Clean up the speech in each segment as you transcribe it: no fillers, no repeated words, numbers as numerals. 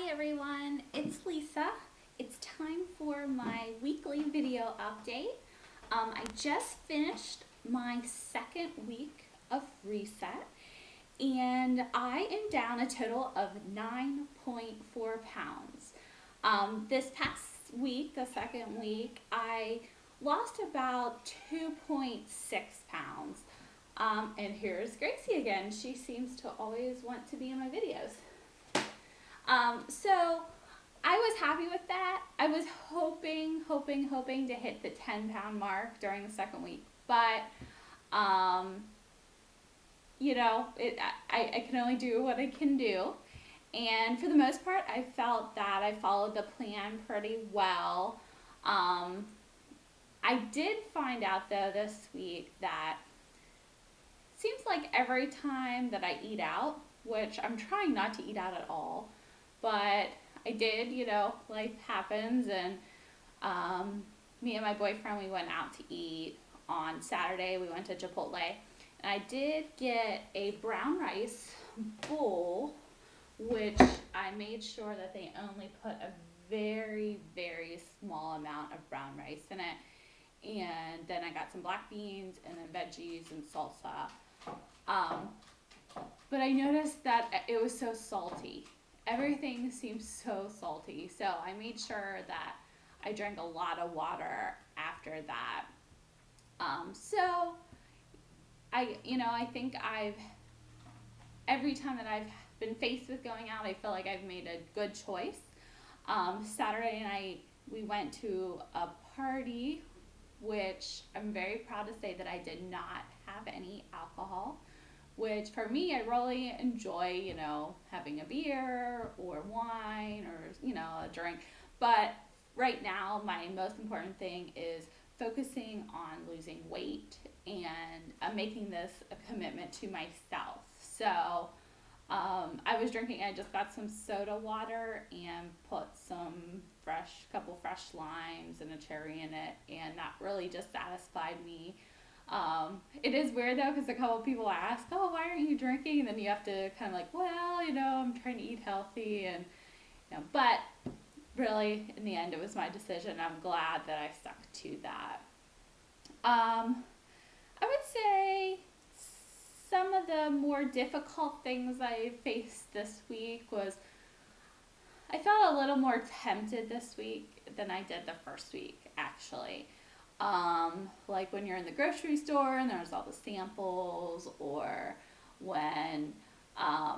Hi everyone, it's Lisa. It's time for my weekly video update. I just finished my second week of reset and I am down a total of 9.4 pounds. This past week, the second week, I lost about 2.6 pounds. And here's Gracie again. She seems to always want to be in my videos. So I was happy with that. I was hoping to hit the 10-pound mark during the second week, but I can only do what I can do. And for the most part, I felt that I followed the plan pretty well. I did find out though this week that it seems like every time that I eat out, which I'm trying not to eat out at all, but I did, life happens, and me and my boyfriend, we went out to eat on Saturday. We went to Chipotle, and I did get a brown rice bowl, which I made sure that they only put a very, very small amount of brown rice in it. And then I got some black beans and then veggies and salsa. But I noticed that it was so salty. Everything seems so salty. So I made sure that I drank a lot of water after that. So I think every time that I've been faced with going out, I feel like I've made a good choice. Saturday night, we went to a party, which I'm very proud to say that I did not have any alcohol, which for me, I really enjoy, having a beer or wine or, a drink. But right now, my most important thing is focusing on losing weight, and I'm making this a commitment to myself. So I just got some soda water and put some couple fresh limes and a cherry in it, and that really just satisfied me. It is weird though, because a couple people ask, "Oh, why aren't you drinking?" And then you have to kind of like, "Well, I'm trying to eat healthy," and but really, in the end, it was my decision. I'm glad that I stuck to that. I would say some of the more difficult things I faced this week was I felt a little more tempted this week than I did the first week, actually. Like when you're in the grocery store and there's all the samples, or when, I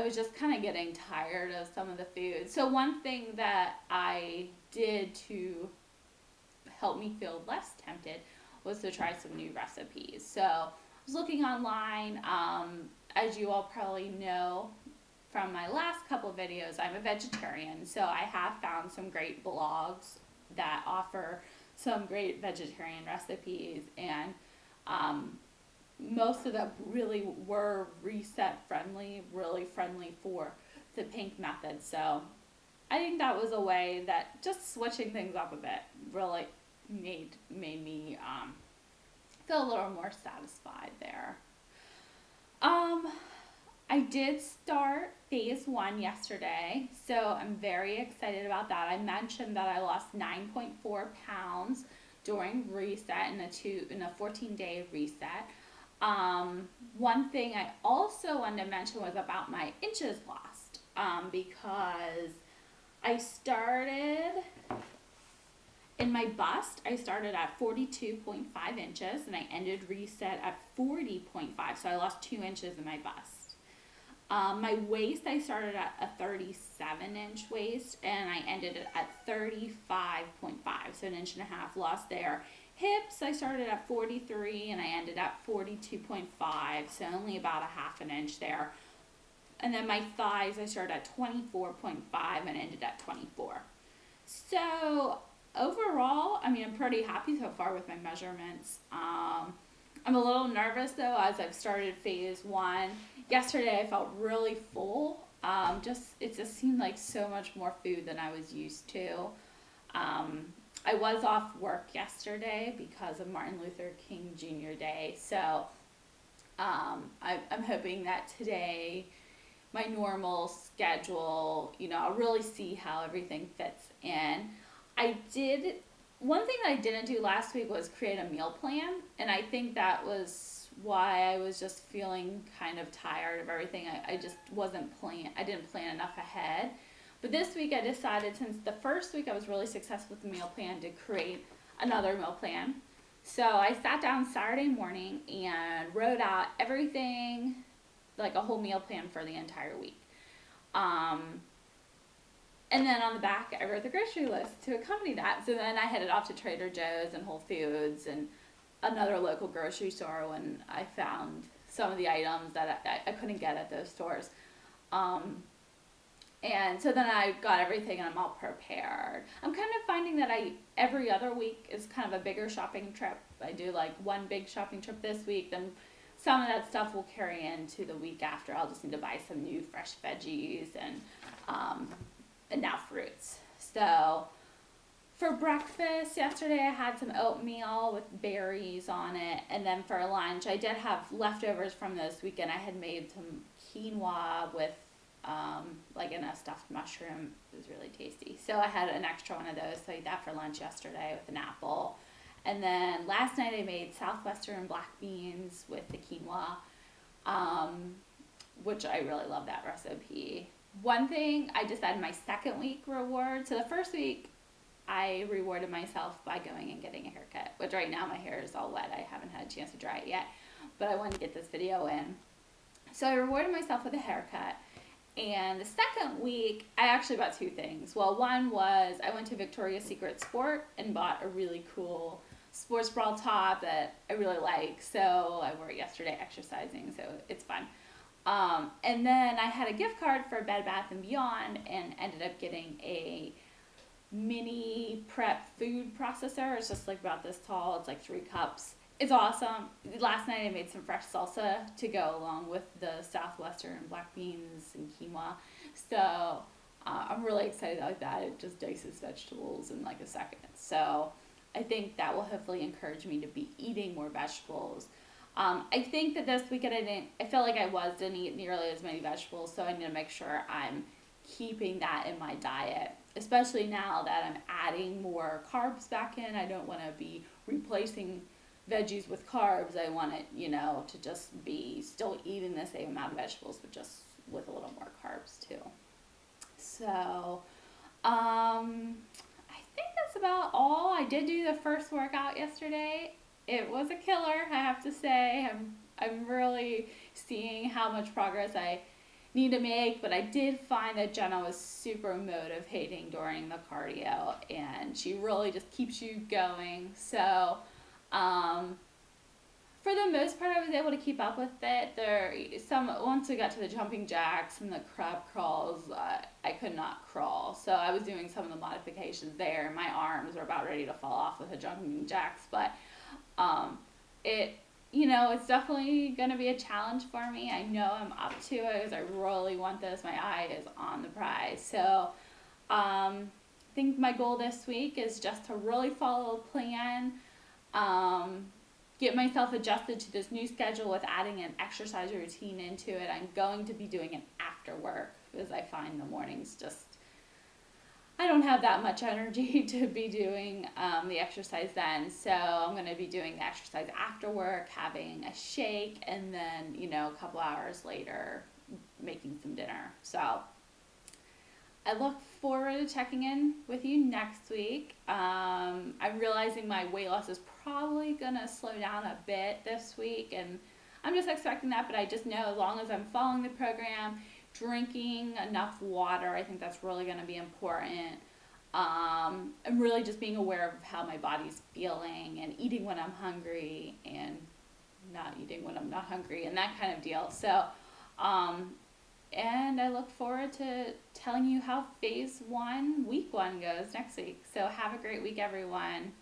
was just kind of getting tired of some of the food. So one thing that I did to help me feel less tempted was to try some new recipes. So I was looking online. As you all probably know from my last couple videos, I'm a vegetarian, so I have found some great blogs that offer some great vegetarian recipes, and most of them really were reset friendly, really friendly for the pink method. So I think that was a way that just switching things up a bit really made me feel a little more satisfied there. I did start phase 1 yesterday, so I'm very excited about that. I mentioned that I lost 9.4 pounds during reset in a 14-day reset. One thing I also wanted to mention was about my inches lost, because I started in my bust. I started at 42.5 inches and I ended reset at 40.5, so I lost 2 inches in my bust. My waist, I started at a 37-inch waist and I ended it at 35.5, so 1.5 inches loss there. Hips, I started at 43 and I ended at 42.5, so only about a 1/2 inch there. And then my thighs, I started at 24.5 and ended at 24. So overall, I'm pretty happy so far with my measurements. I'm a little nervous though, as I've started phase 1. Yesterday I felt really full. It just seemed like so much more food than I was used to. I was off work yesterday because of Martin Luther King Jr. Day, so I'm hoping that today my normal schedule. I'll really see how everything fits in. I did One thing that I didn't do last week was create a meal plan, and I think that was why I was just feeling kind of tired of everything. I just wasn't plan I didn't plan enough ahead. But this week I decided, since the first week I was really successful with the meal plan, to create another meal plan. So I sat down Saturday morning and wrote out everything, like a whole meal plan for the entire week. Um, and then on the back, I wrote the grocery list to accompany that. So then I headed off to Trader Joe's and Whole Foods and another local grocery store when I found some of the items that I couldn't get at those stores. Um, and so then I got everything and I'm all prepared. I'm kind of finding that every other week is kind of a bigger shopping trip. I do like one big shopping trip this week, then some of that stuff will carry into the week after. I'll just need to buy some new fresh veggies um, and now fruits. So for breakfast yesterday, I had some oatmeal with berries on it, and then for lunch, I did have leftovers from this weekend. I had made some quinoa with like in a stuffed mushroom. It was really tasty. So I had an extra one of those, so I ate that for lunch yesterday with an apple. And then last night I made southwestern black beans with the quinoa, um, which I really love that recipe. One thing I just added my second week reward. So the first week I rewarded myself by going and getting a haircut, which right now my hair is all wet. I haven't had a chance to dry it yet, but I wanted to get this video in. So I rewarded myself with a haircut. And the second week, I actually bought two things. Well, one was I went to Victoria's Secret Sport and bought a really cool sports bra top that I really like. So I wore it yesterday exercising, so it's fun. And then I had a gift card for Bed Bath & Beyond and ended up getting a mini prep food processor. It's just like about this tall. It's like 3 cups. It's awesome. Last night I made some fresh salsa to go along with the southwestern black beans and quinoa. So I'm really excited about that. It just dices vegetables in like a second. So I think that will hopefully encourage me to be eating more vegetables. I think that this weekend I felt like didn't eat nearly as many vegetables, so I need to make sure I'm keeping that in my diet, especially now that I'm adding more carbs back in. I don't want to be replacing veggies with carbs. I want it, to just be still eating the same amount of vegetables, but just with a little more carbs too. So, I think that's about all. I did do the first workout yesterday. It was a killer, I have to say. I'm really seeing how much progress I need to make, but I did find that Jenna was super motivating during the cardio, and she really just keeps you going. So, for the most part, I was able to keep up with it. Once we got to the jumping jacks and the crab crawls, I could not crawl. So I was doing some of the modifications there. My arms were about ready to fall off with the jumping jacks, but it's definitely going to be a challenge for me. I know I'm up to it because I really want this. My eye is on the prize. So I think my goal this week is just to really follow a plan, get myself adjusted to this new schedule with adding an exercise routine into it. I'm going to be doing it after work because I find the mornings I don't have that much energy to be doing the exercise then. So I'm going to be doing the exercise after work, having a shake, and then, a couple hours later, making some dinner. So I look forward to checking in with you next week. I'm realizing my weight loss is probably going to slow down a bit this week, and I'm just expecting that, but I just know as long as I'm following the program, drinking enough water, I think that's really going to be important. And really just being aware of how my body's feeling and eating when I'm hungry and not eating when I'm not hungry and that kind of deal. So, and I look forward to telling you how phase 1, week 1 goes next week. So have a great week, everyone.